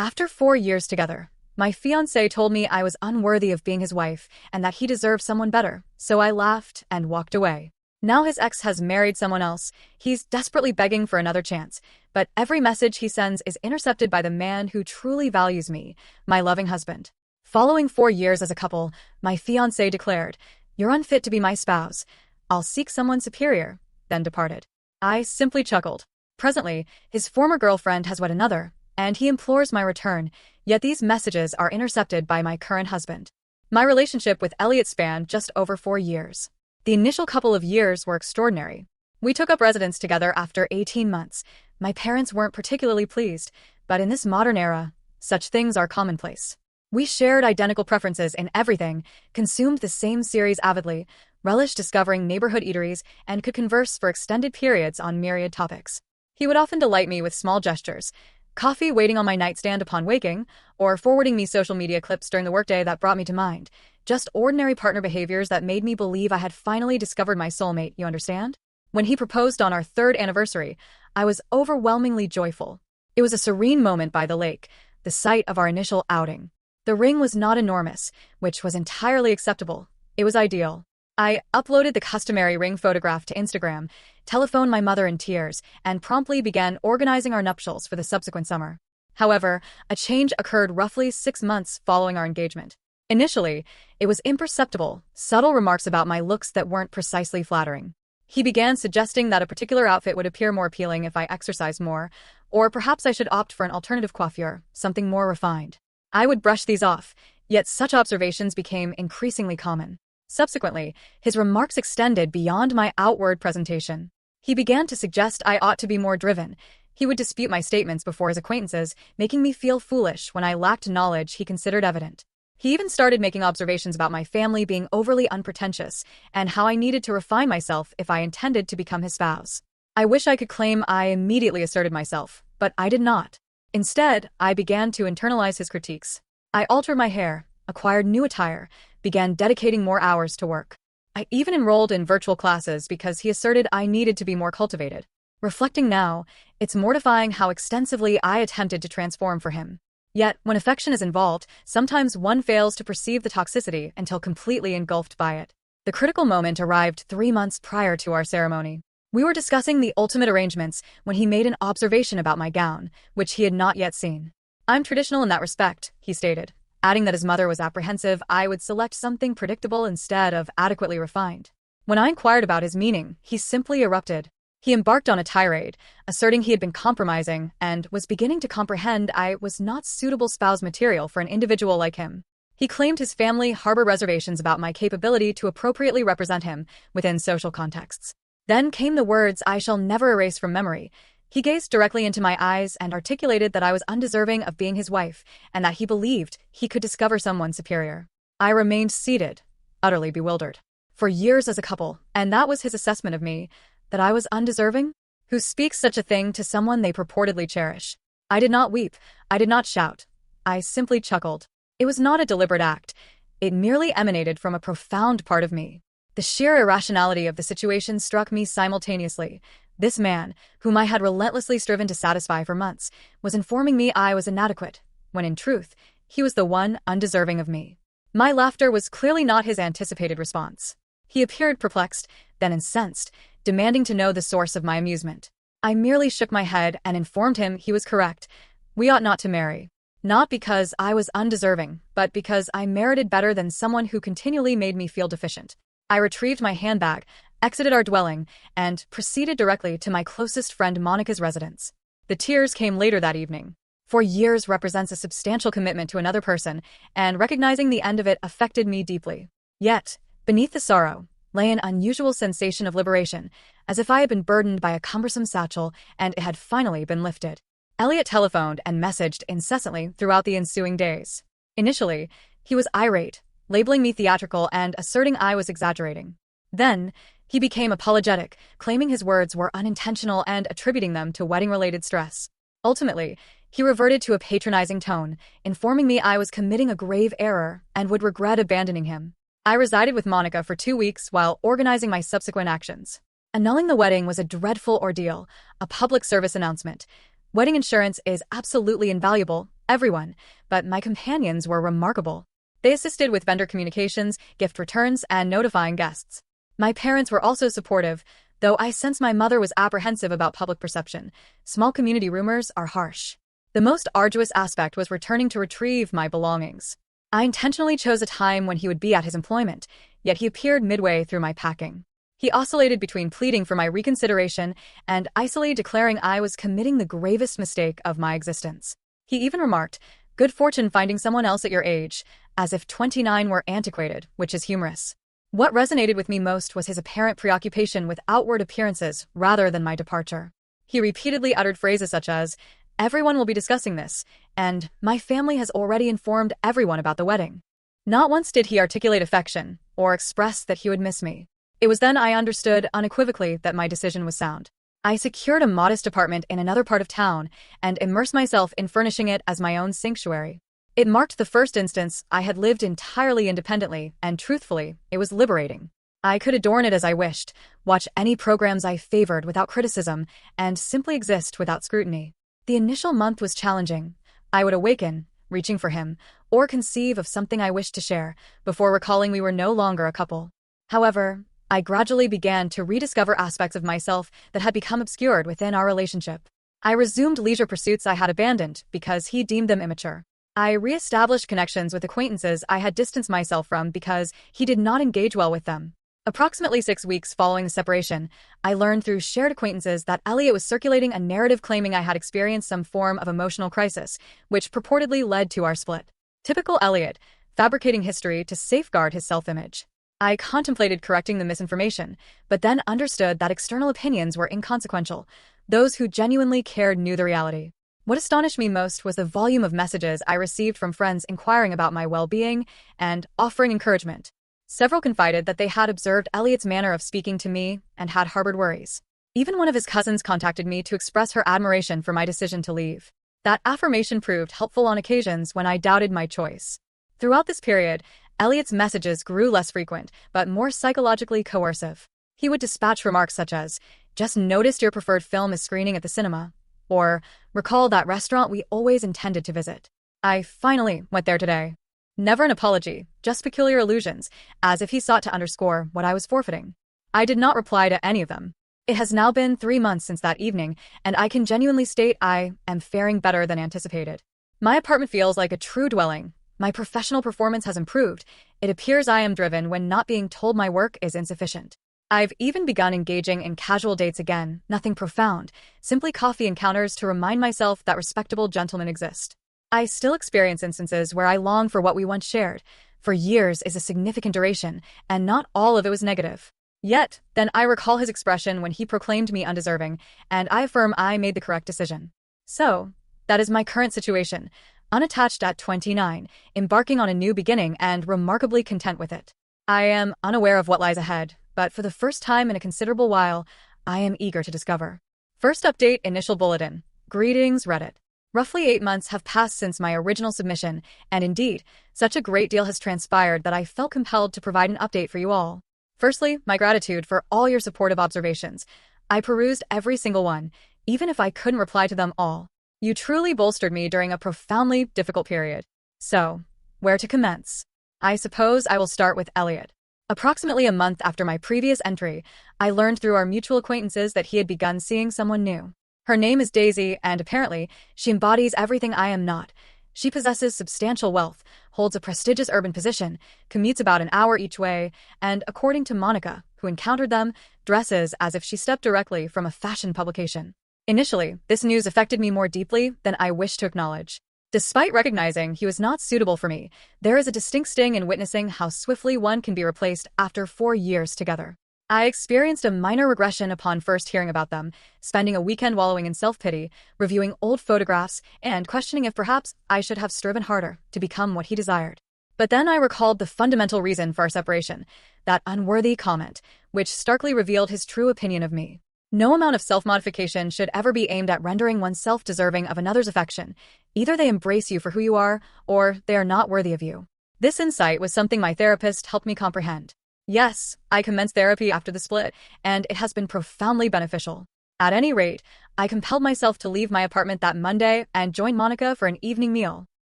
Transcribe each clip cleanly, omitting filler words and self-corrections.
After 4 years together, my fiancé told me I was unworthy of being his wife and that he deserved someone better, so I laughed and walked away. Now his ex has married someone else. He's desperately begging for another chance, but every message he sends is intercepted by the man who truly values me, my loving husband. Following 4 years as a couple, my fiancé declared, "You're unfit to be my spouse. I'll seek someone superior," then departed. I simply chuckled. Presently, his former girlfriend has wed another, and he implores my return, yet these messages are intercepted by my current husband. My relationship with Elliot spanned just over 4 years. The initial couple of years were extraordinary. We took up residence together after 18 months. My parents weren't particularly pleased, but in this modern era, such things are commonplace. We shared identical preferences in everything, consumed the same series avidly, relished discovering neighborhood eateries, and could converse for extended periods on myriad topics. He would often delight me with small gestures, coffee waiting on my nightstand upon waking, or forwarding me social media clips during the workday that brought me to mind. Just ordinary partner behaviors that made me believe I had finally discovered my soulmate, you understand? When he proposed on our 3rd anniversary, I was overwhelmingly joyful. It was a serene moment by the lake, the site of our initial outing. The ring was not enormous, which was entirely acceptable. It was ideal. I uploaded the customary ring photograph to Instagram, telephoned my mother in tears, and promptly began organizing our nuptials for the subsequent summer. However, a change occurred roughly 6 months following our engagement. Initially, it was imperceptible, subtle remarks about my looks that weren't precisely flattering. He began suggesting that a particular outfit would appear more appealing if I exercised more, or perhaps I should opt for an alternative coiffure, something more refined. I would brush these off, yet such observations became increasingly common. Subsequently, his remarks extended beyond my outward presentation. He began to suggest I ought to be more driven. He would dispute my statements before his acquaintances, making me feel foolish when I lacked knowledge he considered evident. He even started making observations about my family being overly unpretentious and how I needed to refine myself if I intended to become his spouse. I wish I could claim I immediately asserted myself, but I did not. Instead, I began to internalize his critiques. I altered my hair, acquired new attire, began dedicating more hours to work. I even enrolled in virtual classes because he asserted I needed to be more cultivated. Reflecting now, it's mortifying how extensively I attempted to transform for him. Yet, when affection is involved, sometimes one fails to perceive the toxicity until completely engulfed by it. The critical moment arrived 3 months prior to our ceremony. We were discussing the ultimate arrangements when he made an observation about my gown, which he had not yet seen. "I'm traditional in that respect," he stated, adding that his mother was apprehensive I would select something predictable instead of adequately refined. When I inquired about his meaning, he simply erupted. He embarked on a tirade, asserting he had been compromising and was beginning to comprehend I was not suitable spouse material for an individual like him. He claimed his family harbored reservations about my capability to appropriately represent him within social contexts. Then came the words I shall never erase from memory. He gazed directly into my eyes and articulated that I was undeserving of being his wife and that he believed he could discover someone superior. I remained seated, utterly bewildered. For years as a couple, and that was his assessment of me, that I was undeserving? Who speaks such a thing to someone they purportedly cherish? I did not weep. I did not shout. I simply chuckled. It was not a deliberate act. It merely emanated from a profound part of me. The sheer irrationality of the situation struck me simultaneously. This man, whom I had relentlessly striven to satisfy for months, was informing me I was inadequate, when in truth, he was the one undeserving of me. My laughter was clearly not his anticipated response. He appeared perplexed, then incensed, demanding to know the source of my amusement. I merely shook my head and informed him he was correct. We ought not to marry. Not because I was undeserving, but because I merited better than someone who continually made me feel deficient. I retrieved my handbag, exited our dwelling, and proceeded directly to my closest friend Monica's residence. The tears came later that evening. 4 years represents a substantial commitment to another person, and recognizing the end of it affected me deeply. Yet, beneath the sorrow, lay an unusual sensation of liberation, as if I had been burdened by a cumbersome satchel and it had finally been lifted. Elliot telephoned and messaged incessantly throughout the ensuing days. Initially, he was irate, labeling me theatrical and asserting I was exaggerating. Then, he became apologetic, claiming his words were unintentional and attributing them to wedding-related stress. Ultimately, he reverted to a patronizing tone, informing me I was committing a grave error and would regret abandoning him. I resided with Monica for 2 weeks while organizing my subsequent actions. Annulling the wedding was a dreadful ordeal, a public service announcement. Wedding insurance is absolutely invaluable, everyone, but my companions were remarkable. They assisted with vendor communications, gift returns, and notifying guests. My parents were also supportive, though I sense my mother was apprehensive about public perception. Small community rumors are harsh. The most arduous aspect was returning to retrieve my belongings. I intentionally chose a time when he would be at his employment, yet he appeared midway through my packing. He oscillated between pleading for my reconsideration and icily declaring I was committing the gravest mistake of my existence. He even remarked, "Good fortune finding someone else at your age," as if 29 were antiquated, which is humorous. What resonated with me most was his apparent preoccupation with outward appearances rather than my departure. He repeatedly uttered phrases such as, "Everyone will be discussing this," and "My family has already informed everyone about the wedding." Not once did he articulate affection or express that he would miss me. It was then I understood unequivocally that my decision was sound. I secured a modest apartment in another part of town and immersed myself in furnishing it as my own sanctuary. It marked the first instance I had lived entirely independently, and truthfully, it was liberating. I could adorn it as I wished, watch any programs I favored without criticism, and simply exist without scrutiny. The initial month was challenging. I would awaken, reaching for him, or conceive of something I wished to share, before recalling we were no longer a couple. However, I gradually began to rediscover aspects of myself that had become obscured within our relationship. I resumed leisure pursuits I had abandoned because he deemed them immature. I re-established connections with acquaintances I had distanced myself from because he did not engage well with them. Approximately 6 weeks following the separation, I learned through shared acquaintances that Elliot was circulating a narrative claiming I had experienced some form of emotional crisis, which purportedly led to our split. Typical Elliot, fabricating history to safeguard his self-image. I contemplated correcting the misinformation, but then understood that external opinions were inconsequential. Those who genuinely cared knew the reality. What astonished me most was the volume of messages I received from friends inquiring about my well-being and offering encouragement. Several confided that they had observed Elliot's manner of speaking to me and had harbored worries. Even one of his cousins contacted me to express her admiration for my decision to leave. That affirmation proved helpful on occasions when I doubted my choice. Throughout this period, Elliot's messages grew less frequent, but more psychologically coercive. He would dispatch remarks such as, "Just noticed your preferred film is screening at the cinema," or "Recall that restaurant we always intended to visit. I finally went there today." Never an apology, just peculiar allusions, as if he sought to underscore what I was forfeiting. I did not reply to any of them. It has now been 3 months since that evening, and I can genuinely state I am faring better than anticipated. My apartment feels like a true dwelling. My professional performance has improved. It appears I am driven when not being told my work is insufficient. I've even begun engaging in casual dates again, nothing profound, simply coffee encounters to remind myself that respectable gentlemen exist. I still experience instances where I long for what we once shared. For years is a significant duration, and not all of it was negative. Yet, then I recall his expression when he proclaimed me undeserving, and I affirm I made the correct decision. So, that is my current situation, unattached at 29, embarking on a new beginning and remarkably content with it. I am unaware of what lies ahead, but for the first time in a considerable while, I am eager to discover. First update, initial bulletin. Greetings, Reddit. Roughly 8 months have passed since my original submission, and indeed, such a great deal has transpired that I felt compelled to provide an update for you all. Firstly, my gratitude for all your supportive observations. I perused every single one, even if I couldn't reply to them all. You truly bolstered me during a profoundly difficult period. So, where to commence? I suppose I will start with Elliot. Approximately a month after my previous entry, I learned through our mutual acquaintances that he had begun seeing someone new. Her name is Daisy, and apparently, she embodies everything I am not. She possesses substantial wealth, holds a prestigious urban position, commutes about an hour each way, and, according to Monica, who encountered them, dresses as if she stepped directly from a fashion publication. Initially, this news affected me more deeply than I wished to acknowledge. Despite recognizing he was not suitable for me, there is a distinct sting in witnessing how swiftly one can be replaced after 4 years together. I experienced a minor regression upon first hearing about them, spending a weekend wallowing in self-pity, reviewing old photographs, and questioning if perhaps I should have striven harder to become what he desired. But then I recalled the fundamental reason for our separation, that unworthy comment, which starkly revealed his true opinion of me. No amount of self-modification should ever be aimed at rendering oneself deserving of another's affection. Either they embrace you for who you are, or they are not worthy of you. This insight was something my therapist helped me comprehend. Yes, I commenced therapy after the split, and it has been profoundly beneficial. At any rate, I compelled myself to leave my apartment that Monday and join Monica for an evening meal.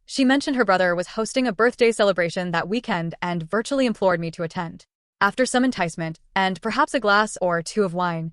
She mentioned her brother was hosting a birthday celebration that weekend and virtually implored me to attend. After some enticement, and perhaps a glass or two of wine,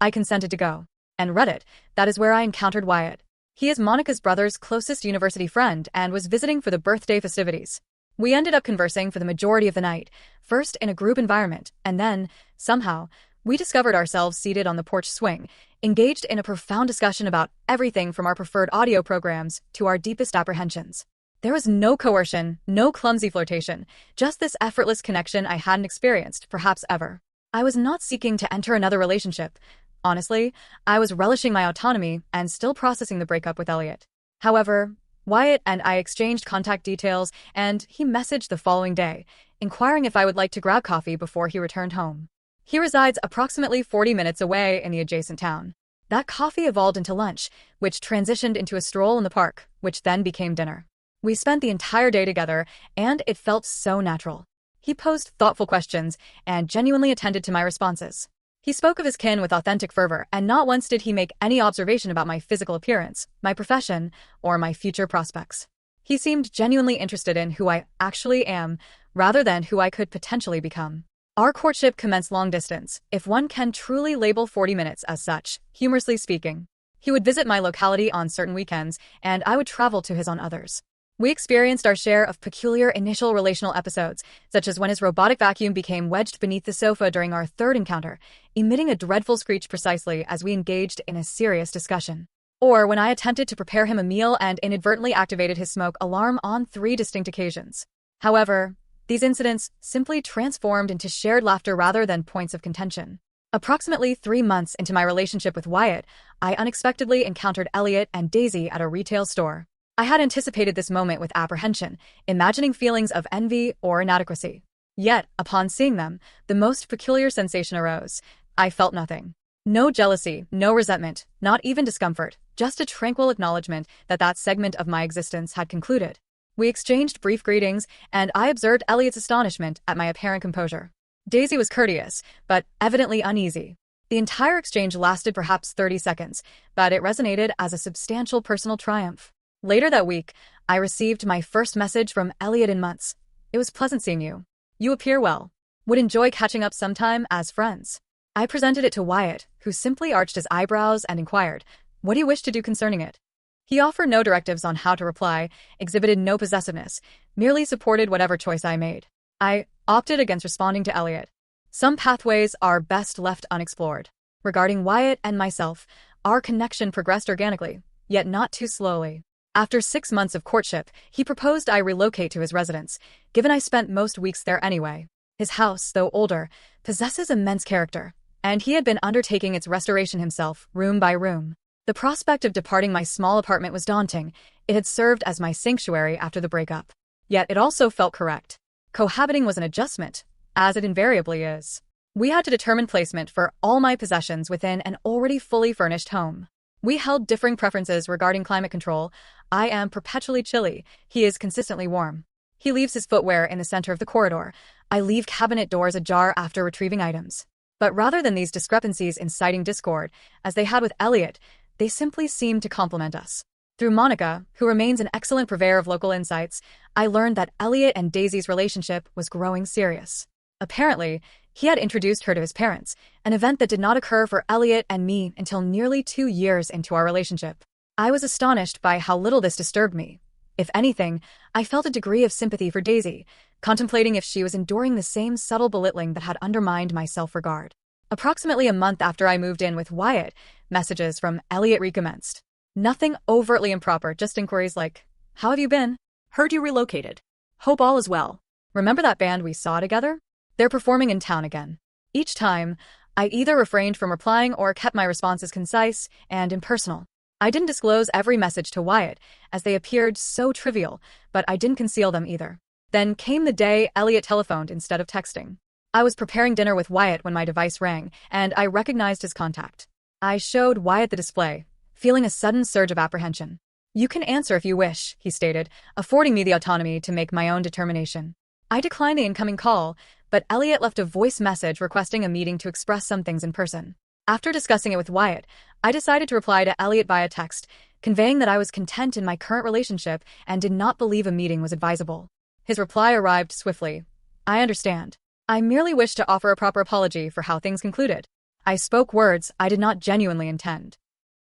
I consented to go. And Reddit, that is where I encountered Wyatt. He is Monica's brother's closest university friend and was visiting for the birthday festivities. We ended up conversing for the majority of the night, first in a group environment, and then, somehow, we discovered ourselves seated on the porch swing, engaged in a profound discussion about everything from our preferred audio programs to our deepest apprehensions. There was no coercion, no clumsy flirtation, just this effortless connection I hadn't experienced, perhaps ever. I was not seeking to enter another relationship. Honestly, I was relishing my autonomy and still processing the breakup with Elliot. However, Wyatt and I exchanged contact details, and he messaged the following day, inquiring if I would like to grab coffee before he returned home. He resides approximately 40 minutes away in the adjacent town. That coffee evolved into lunch, which transitioned into a stroll in the park, which then became dinner. We spent the entire day together, and it felt so natural. He posed thoughtful questions and genuinely attended to my responses. He spoke of his kin with authentic fervor, and not once did he make any observation about my physical appearance, my profession, or my future prospects. He seemed genuinely interested in who I actually am, rather than who I could potentially become. Our courtship commenced long distance, if one can truly label 40 minutes as such, humorously speaking. He would visit my locality on certain weekends, and I would travel to his on others. We experienced our share of peculiar initial relational episodes, such as when his robotic vacuum became wedged beneath the sofa during our third encounter, emitting a dreadful screech precisely as we engaged in a serious discussion. Or when I attempted to prepare him a meal and inadvertently activated his smoke alarm on 3 distinct occasions. However, these incidents simply transformed into shared laughter rather than points of contention. Approximately 3 months into my relationship with Wyatt, I unexpectedly encountered Elliot and Daisy at a retail store. I had anticipated this moment with apprehension, imagining feelings of envy or inadequacy. Yet, upon seeing them, the most peculiar sensation arose. I felt nothing. No jealousy, no resentment, not even discomfort, just a tranquil acknowledgement that that segment of my existence had concluded. We exchanged brief greetings, and I observed Elliot's astonishment at my apparent composure. Daisy was courteous, but evidently uneasy. The entire exchange lasted perhaps 30 seconds, but it resonated as a substantial personal triumph. Later that week, I received my first message from Elliot in months. It was pleasant seeing you. You appear well. Would enjoy catching up sometime as friends. I presented it to Wyatt, who simply arched his eyebrows and inquired, "What do you wish to do concerning it?" He offered no directives on how to reply, exhibited no possessiveness, merely supported whatever choice I made. I opted against responding to Elliot. Some pathways are best left unexplored. Regarding Wyatt and myself, our connection progressed organically, yet not too slowly. After 6 months of courtship, he proposed I relocate to his residence, given I spent most weeks there anyway. His house, though older, possesses immense character, and he had been undertaking its restoration himself, room by room. The prospect of departing my small apartment was daunting. It had served as my sanctuary after the breakup. Yet it also felt correct. Cohabiting was an adjustment, as it invariably is. We had to determine placement for all my possessions within an already fully furnished home. We held differing preferences regarding climate control. I am perpetually chilly. He is consistently warm. He leaves his footwear in the center of the corridor. I leave cabinet doors ajar after retrieving items. But rather than these discrepancies inciting discord, as they had with Elliot, they simply seemed to complement us. Through Monica, who remains an excellent purveyor of local insights, I learned that Elliot and Daisy's relationship was growing serious. Apparently, he had introduced her to his parents, an event that did not occur for Elliot and me until nearly 2 years into our relationship. I was astonished by how little this disturbed me. If anything, I felt a degree of sympathy for Daisy, contemplating if she was enduring the same subtle belittling that had undermined my self-regard. Approximately a month after I moved in with Wyatt, messages from Elliot recommenced. Nothing overtly improper, just inquiries like, "How have you been? Heard you relocated. Hope all is well. Remember that band we saw together? They're performing in town again." Each time, I either refrained from replying or kept my responses concise and impersonal. I didn't disclose every message to Wyatt, as they appeared so trivial, but I didn't conceal them either. Then came the day Elliot telephoned instead of texting. I was preparing dinner with Wyatt when my device rang, and I recognized his contact. I showed Wyatt the display, feeling a sudden surge of apprehension. "You can answer if you wish," he stated, affording me the autonomy to make my own determination. I declined the incoming call, but Elliot left a voice message requesting a meeting to express some things in person. After discussing it with Wyatt, I decided to reply to Elliot via text, conveying that I was content in my current relationship and did not believe a meeting was advisable. His reply arrived swiftly. I understand. I merely wish to offer a proper apology for how things concluded. I spoke words I did not genuinely intend.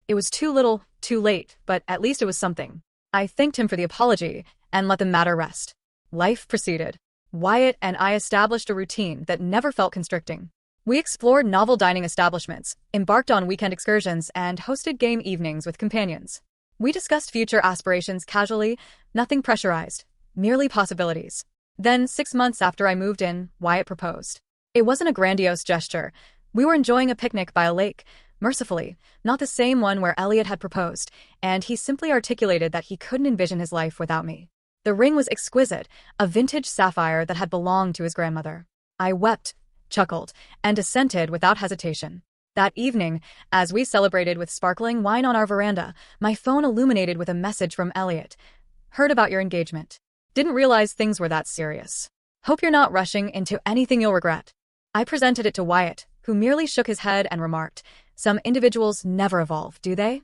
It was too little, too late, but at least it was something. I thanked him for the apology and let the matter rest. Life proceeded. Wyatt and I established a routine that never felt constricting. We explored novel dining establishments, embarked on weekend excursions, and hosted game evenings with companions. We discussed future aspirations casually, nothing pressurized, merely possibilities. Then, 6 months after I moved in, Wyatt proposed. It wasn't a grandiose gesture. We were enjoying a picnic by a lake, mercifully, not the same one where Elliot had proposed, and he simply articulated that he couldn't envision his life without me. The ring was exquisite, a vintage sapphire that had belonged to his grandmother. I wept, chuckled, and assented without hesitation. That evening, as we celebrated with sparkling wine on our veranda, my phone illuminated with a message from Elliot. Heard about your engagement. Didn't realize things were that serious. Hope you're not rushing into anything you'll regret. I presented it to Wyatt, who merely shook his head and remarked, some individuals never evolve, do they?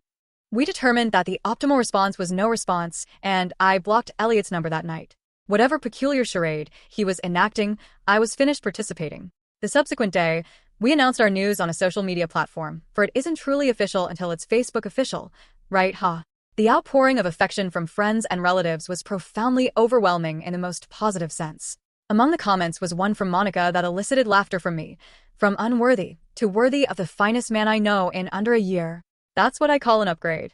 We determined that the optimal response was no response, and I blocked Elliot's number that night. Whatever peculiar charade he was enacting, I was finished participating. The subsequent day, we announced our news on a social media platform, for it isn't truly official until it's Facebook official, right, huh? The outpouring of affection from friends and relatives was profoundly overwhelming in the most positive sense. Among the comments was one from Monica that elicited laughter from me, from unworthy to worthy of the finest man I know in under a year. That's what I call an upgrade.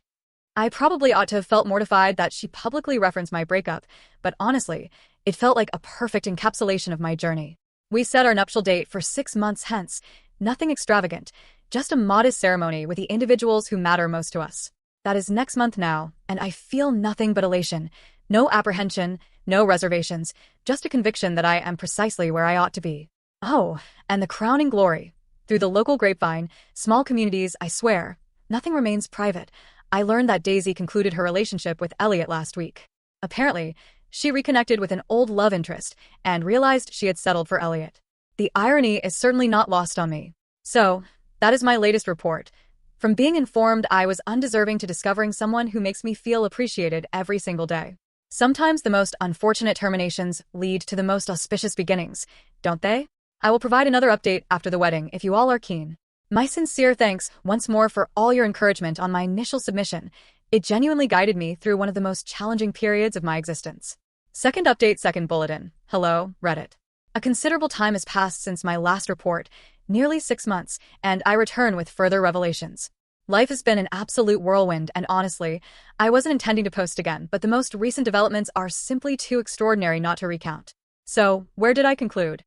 I probably ought to have felt mortified that she publicly referenced my breakup, but honestly, it felt like a perfect encapsulation of my journey. We set our nuptial date for 6 months hence, nothing extravagant, just a modest ceremony with the individuals who matter most to us. That is next month now, and I feel nothing but elation, no apprehension, no reservations, just a conviction that I am precisely where I ought to be. Oh, and the crowning glory. Through the local grapevine, small communities, I swear, nothing remains private. I learned that Daisy concluded her relationship with Elliot last week. Apparently, she reconnected with an old love interest and realized she had settled for Elliot. The irony is certainly not lost on me. So, that is my latest report. From being informed I was undeserving to discovering someone who makes me feel appreciated every single day. Sometimes the most unfortunate terminations lead to the most auspicious beginnings, don't they? I will provide another update after the wedding if you all are keen. My sincere thanks once more for all your encouragement on my initial submission. It genuinely guided me through one of the most challenging periods of my existence. Second update, second bulletin. Hello, Reddit. A considerable time has passed since my last report, nearly 6 months, and I return with further revelations. Life has been an absolute whirlwind, and honestly, I wasn't intending to post again, but the most recent developments are simply too extraordinary not to recount. So, where did I conclude?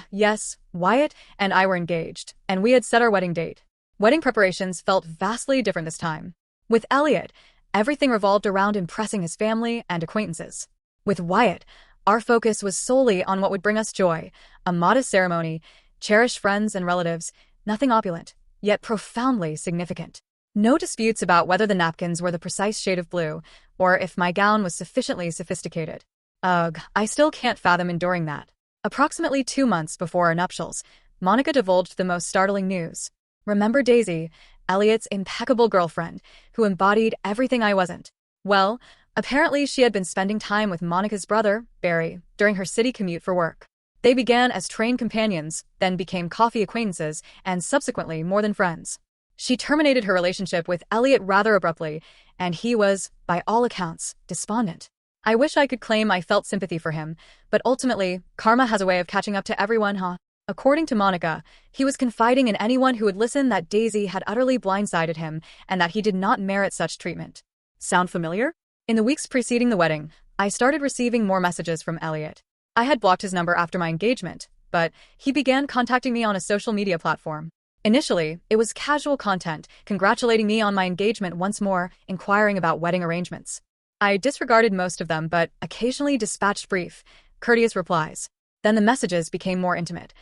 Yes, Wyatt and I were engaged, and we had set our wedding date. Wedding preparations felt vastly different this time. With Elliot, everything revolved around impressing his family and acquaintances. With Wyatt, our focus was solely on what would bring us joy, a modest ceremony, cherished friends and relatives, nothing opulent, yet profoundly significant. No disputes about whether the napkins were the precise shade of blue, or if my gown was sufficiently sophisticated. Ugh, I still can't fathom enduring that. Approximately 2 months before our nuptials, Monica divulged the most startling news. Remember Daisy, Elliot's impeccable girlfriend, who embodied everything I wasn't? Well, apparently she had been spending time with Monica's brother, Barry, during her city commute for work. They began as train companions, then became coffee acquaintances, and subsequently more than friends. She terminated her relationship with Elliot rather abruptly, and he was, by all accounts, despondent. I wish I could claim I felt sympathy for him, but ultimately, karma has a way of catching up to everyone, huh? According to Monica, he was confiding in anyone who would listen that Daisy had utterly blindsided him and that he did not merit such treatment. Sound familiar? In the weeks preceding the wedding, I started receiving more messages from Elliot. I had blocked his number after my engagement, but he began contacting me on a social media platform. Initially, it was casual content, congratulating me on my engagement once more, inquiring about wedding arrangements. I disregarded most of them, but occasionally dispatched brief, courteous replies. Then the messages became more intimate.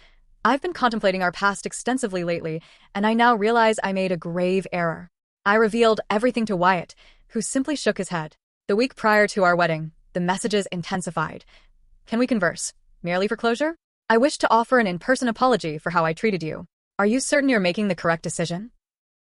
I've been contemplating our past extensively lately, and I now realize I made a grave error. I revealed everything to Wyatt, who simply shook his head. The week prior to our wedding, the messages intensified. Can we converse? Merely for closure? I wish to offer an in-person apology for how I treated you. Are you certain you're making the correct decision?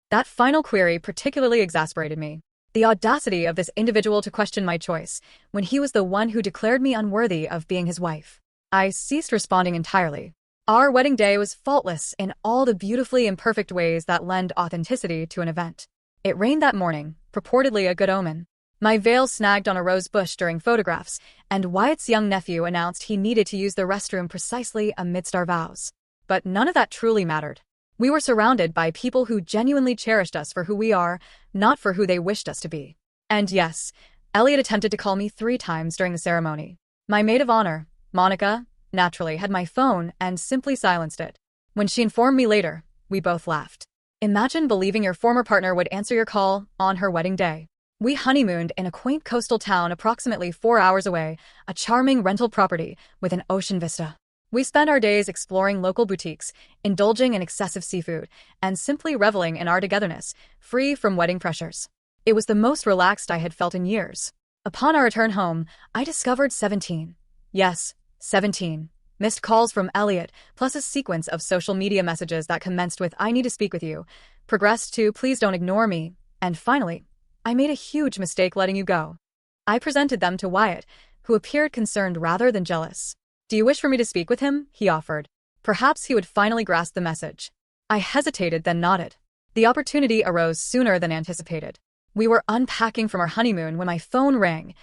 That final query particularly exasperated me. The audacity of this individual to question my choice, when he was the one who declared me unworthy of being his wife. I ceased responding entirely. Our wedding day was faultless in all the beautifully imperfect ways that lend authenticity to an event. It rained that morning, purportedly a good omen. My veil snagged on a rose bush during photographs, and Wyatt's young nephew announced he needed to use the restroom precisely amidst our vows. But none of that truly mattered. We were surrounded by people who genuinely cherished us for who we are, not for who they wished us to be. And yes, Elliot attempted to call me 3 times during the ceremony. My maid of honor, Monica, naturally had my phone and simply silenced it. When she informed me later, we both laughed. Imagine believing your former partner would answer your call on her wedding day. We honeymooned in a quaint coastal town approximately 4 hours away, a charming rental property with an ocean vista. We spent our days exploring local boutiques, indulging in excessive seafood, and simply reveling in our togetherness, free from wedding pressures. It was the most relaxed I had felt in years. Upon our return home, I discovered 17. Yes, 17. Missed calls from Elliot, plus a sequence of social media messages that commenced with "I need to speak with you," progressed to "please don't ignore me," and finally, "I made a huge mistake letting you go." I presented them to Wyatt, who appeared concerned rather than jealous. "Do you wish for me to speak with him?" he offered. Perhaps he would finally grasp the message. I hesitated, then nodded. The opportunity arose sooner than anticipated. We were unpacking from our honeymoon when my phone rang.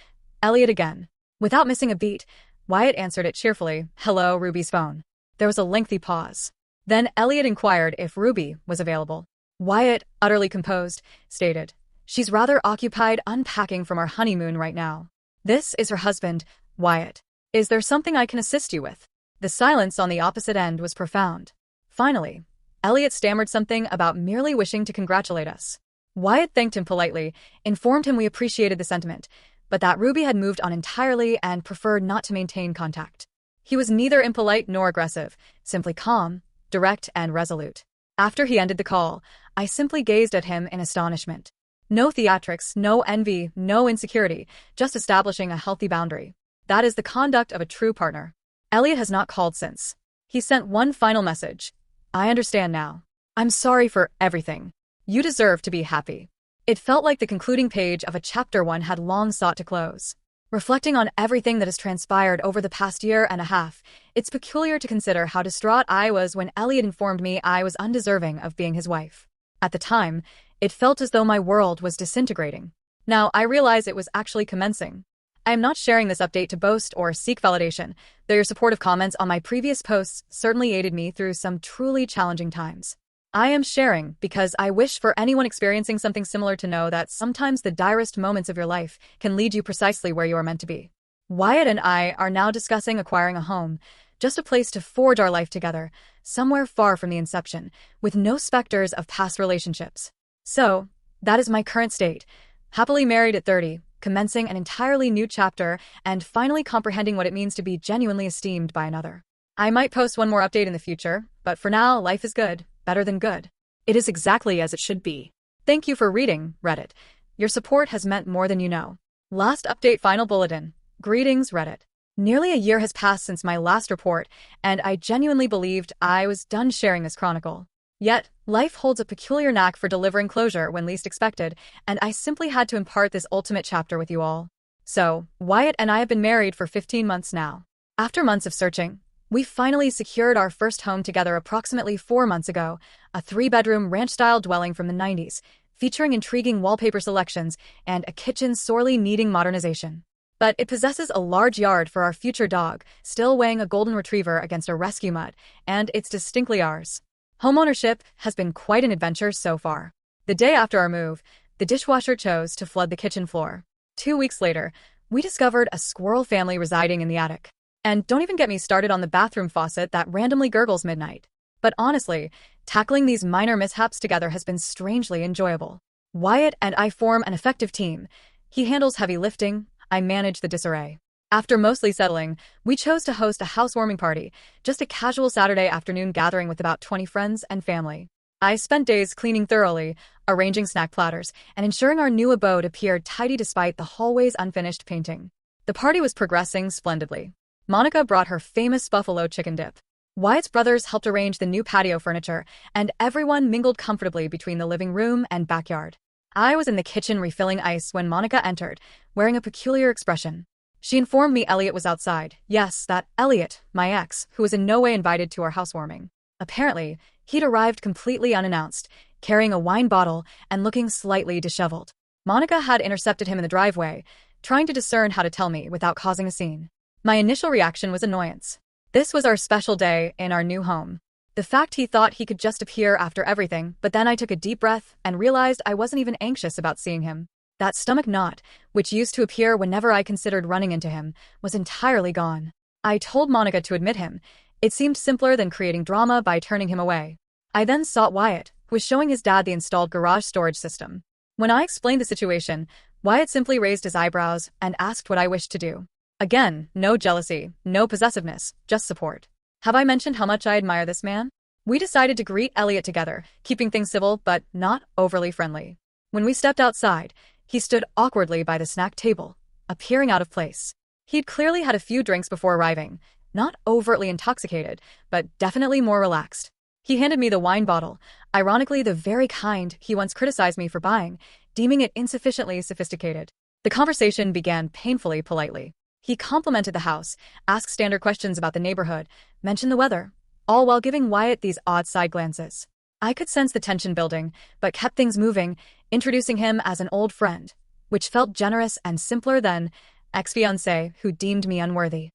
Elliot again. Without missing a beat, Wyatt answered it cheerfully. "Hello, Ruby's phone." There was a lengthy pause. Then Elliot inquired if Ruby was available. Wyatt, utterly composed, stated, "She's rather occupied unpacking from our honeymoon right now." "This is her husband, Wyatt. Is there something I can assist you with?" The silence on the opposite end was profound. Finally, Elliot stammered something about merely wishing to congratulate us. Wyatt thanked him politely, informed him we appreciated the sentiment, but that Ruby had moved on entirely and preferred not to maintain contact. He was neither impolite nor aggressive, simply calm, direct, and resolute. After he ended the call, I simply gazed at him in astonishment. No theatrics, no envy, no insecurity, just establishing a healthy boundary. That is the conduct of a true partner. Elliot has not called since. He sent one final message. "I understand now. I'm sorry for everything. You deserve to be happy." It felt like the concluding page of a chapter one had long sought to close. Reflecting on everything that has transpired over the past year and a half, it's peculiar to consider how distraught I was when Elliot informed me I was undeserving of being his wife. At the time, it felt as though my world was disintegrating. Now I realize it was actually commencing. I am not sharing this update to boast or seek validation, though your supportive comments on my previous posts certainly aided me through some truly challenging times. I am sharing because I wish for anyone experiencing something similar to know that sometimes the direst moments of your life can lead you precisely where you are meant to be. Wyatt and I are now discussing acquiring a home, just a place to forge our life together, somewhere far from the inception, with no specters of past relationships. So, that is my current state, happily married at 30, commencing an entirely new chapter, and finally comprehending what it means to be genuinely esteemed by another. I might post one more update in the future, but for now, life is good, better than good. It is exactly as it should be. Thank you for reading, Reddit. Your support has meant more than you know. Last update, final bulletin. Greetings, Reddit. Nearly a year has passed since my last report, and I genuinely believed I was done sharing this chronicle. Yet, life holds a peculiar knack for delivering closure when least expected, and I simply had to impart this ultimate chapter with you all. So, Wyatt and I have been married for 15 months now. After months of searching, we finally secured our first home together approximately 4 months ago, a 3-bedroom ranch-style dwelling from the 90s, featuring intriguing wallpaper selections and a kitchen sorely needing modernization. But it possesses a large yard for our future dog, still weighing a golden retriever against a rescue mutt, and it's distinctly ours. Homeownership has been quite an adventure so far. The day after our move, the dishwasher chose to flood the kitchen floor. 2 weeks later, we discovered a squirrel family residing in the attic. And don't even get me started on the bathroom faucet that randomly gurgles midnight. But honestly, tackling these minor mishaps together has been strangely enjoyable. Wyatt and I form an effective team. He handles heavy lifting, I manage the disarray. After mostly settling, we chose to host a housewarming party, just a casual Saturday afternoon gathering with about 20 friends and family. I spent days cleaning thoroughly, arranging snack platters, and ensuring our new abode appeared tidy despite the hallway's unfinished painting. The party was progressing splendidly. Monica brought her famous buffalo chicken dip. Wyatt's brothers helped arrange the new patio furniture, and everyone mingled comfortably between the living room and backyard. I was in the kitchen refilling ice when Monica entered, wearing a peculiar expression. She informed me Elliot was outside. Yes, that Elliot, my ex, who was in no way invited to our housewarming. Apparently, he'd arrived completely unannounced, carrying a wine bottle and looking slightly disheveled. Monica had intercepted him in the driveway, trying to discern how to tell me without causing a scene. My initial reaction was annoyance. This was our special day in our new home. The fact he thought he could just appear after everything, but then I took a deep breath and realized I wasn't even anxious about seeing him. That stomach knot, which used to appear whenever I considered running into him, was entirely gone. I told Monica to admit him. It seemed simpler than creating drama by turning him away. I then sought Wyatt, who was showing his dad the installed garage storage system. When I explained the situation, Wyatt simply raised his eyebrows and asked what I wished to do. Again, no jealousy, no possessiveness, just support. Have I mentioned how much I admire this man? We decided to greet Elliot together, keeping things civil but not overly friendly. When we stepped outside, he stood awkwardly by the snack table, appearing out of place. He'd clearly had a few drinks before arriving, not overtly intoxicated, but definitely more relaxed. He handed me the wine bottle, ironically the very kind he once criticized me for buying, deeming it insufficiently sophisticated. The conversation began painfully politely. He complimented the house, asked standard questions about the neighborhood, mentioned the weather, all while giving Wyatt these odd side glances. I could sense the tension building, but kept things moving, introducing him as an old friend, which felt generous and simpler than ex-fiancé who deemed me unworthy.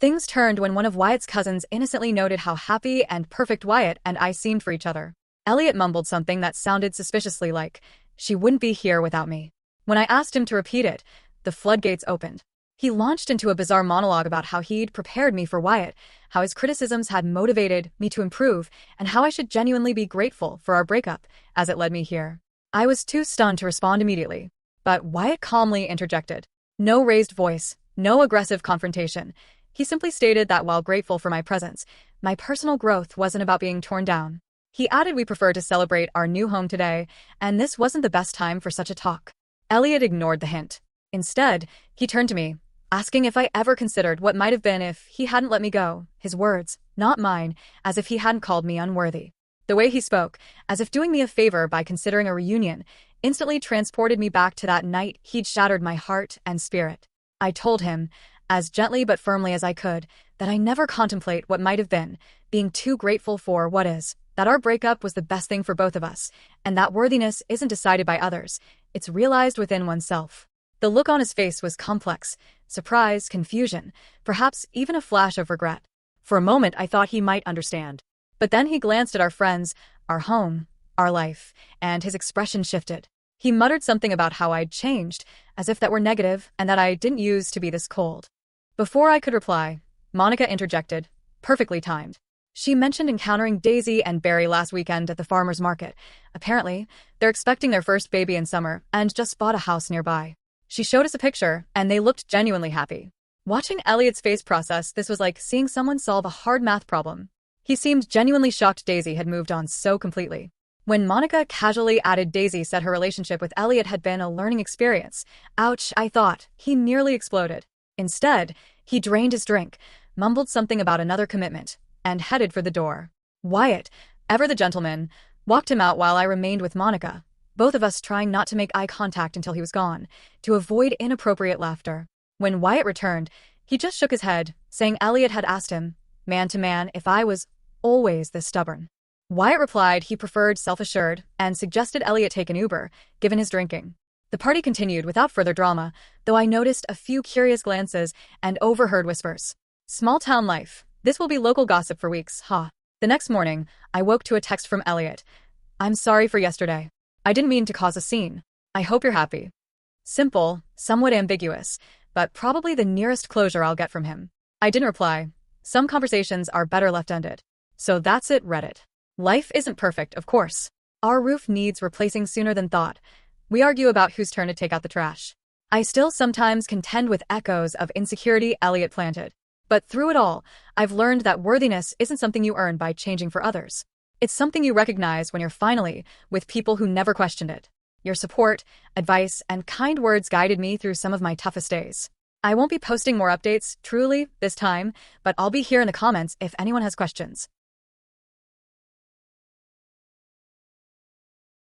Things turned when one of Wyatt's cousins innocently noted how happy and perfect Wyatt and I seemed for each other. Elliot mumbled something that sounded suspiciously like, "She wouldn't be here without me." When I asked him to repeat it, the floodgates opened. He launched into a bizarre monologue about how he'd prepared me for Wyatt, how his criticisms had motivated me to improve, and how I should genuinely be grateful for our breakup, as it led me here. I was too stunned to respond immediately, but Wyatt calmly interjected. No raised voice, no aggressive confrontation. He simply stated that while grateful for my presence, my personal growth wasn't about being torn down. He added we prefer to celebrate our new home today, and this wasn't the best time for such a talk. Elliot ignored the hint. Instead, he turned to me, asking if I ever considered what might have been if he hadn't let me go, his words, not mine, as if he hadn't called me unworthy. The way he spoke, as if doing me a favor by considering a reunion, instantly transported me back to that night he'd shattered my heart and spirit. I told him, as gently but firmly as I could, that I never contemplate what might have been, being too grateful for what is, that our breakup was the best thing for both of us, and that worthiness isn't decided by others, it's realized within oneself. The look on his face was complex, surprise, confusion, perhaps even a flash of regret. For a moment I thought he might understand. But then he glanced at our friends, our home, our life, and his expression shifted. He muttered something about how I'd changed, as if that were negative and that I didn't use to be this cold. Before I could reply, Monica interjected, perfectly timed. She mentioned encountering Daisy and Barry last weekend at the farmer's market. Apparently, they're expecting their first baby in summer and just bought a house nearby. She showed us a picture, and they looked genuinely happy. Watching Elliot's face process, this was like seeing someone solve a hard math problem. He seemed genuinely shocked Daisy had moved on so completely. When Monica casually added Daisy said her relationship with Elliot had been a learning experience. Ouch, I thought. He nearly exploded. Instead, he drained his drink, mumbled something about another commitment, and headed for the door. Wyatt, ever the gentleman, walked him out while I remained with Monica, both of us trying not to make eye contact until he was gone, to avoid inappropriate laughter. When Wyatt returned, he just shook his head, saying Elliot had asked him, man to man, if I was always this stubborn. Wyatt replied he preferred self-assured and suggested Elliot take an Uber, given his drinking. The party continued without further drama, though I noticed a few curious glances and overheard whispers. Small town life. This will be local gossip for weeks, huh? The next morning, I woke to a text from Elliot. I'm sorry for yesterday. I didn't mean to cause a scene. I hope you're happy. Simple, somewhat ambiguous, but probably the nearest closure I'll get from him. I didn't reply. Some conversations are better left ended. So that's it, Reddit. Life isn't perfect, of course. Our roof needs replacing sooner than thought. We argue about whose turn to take out the trash. I still sometimes contend with echoes of insecurity Elliot planted. But through it all, I've learned that worthiness isn't something you earn by changing for others. It's something you recognize when you're finally with people who never questioned it. Your support, advice, and kind words guided me through some of my toughest days. I won't be posting more updates, truly, this time, but I'll be here in the comments if anyone has questions.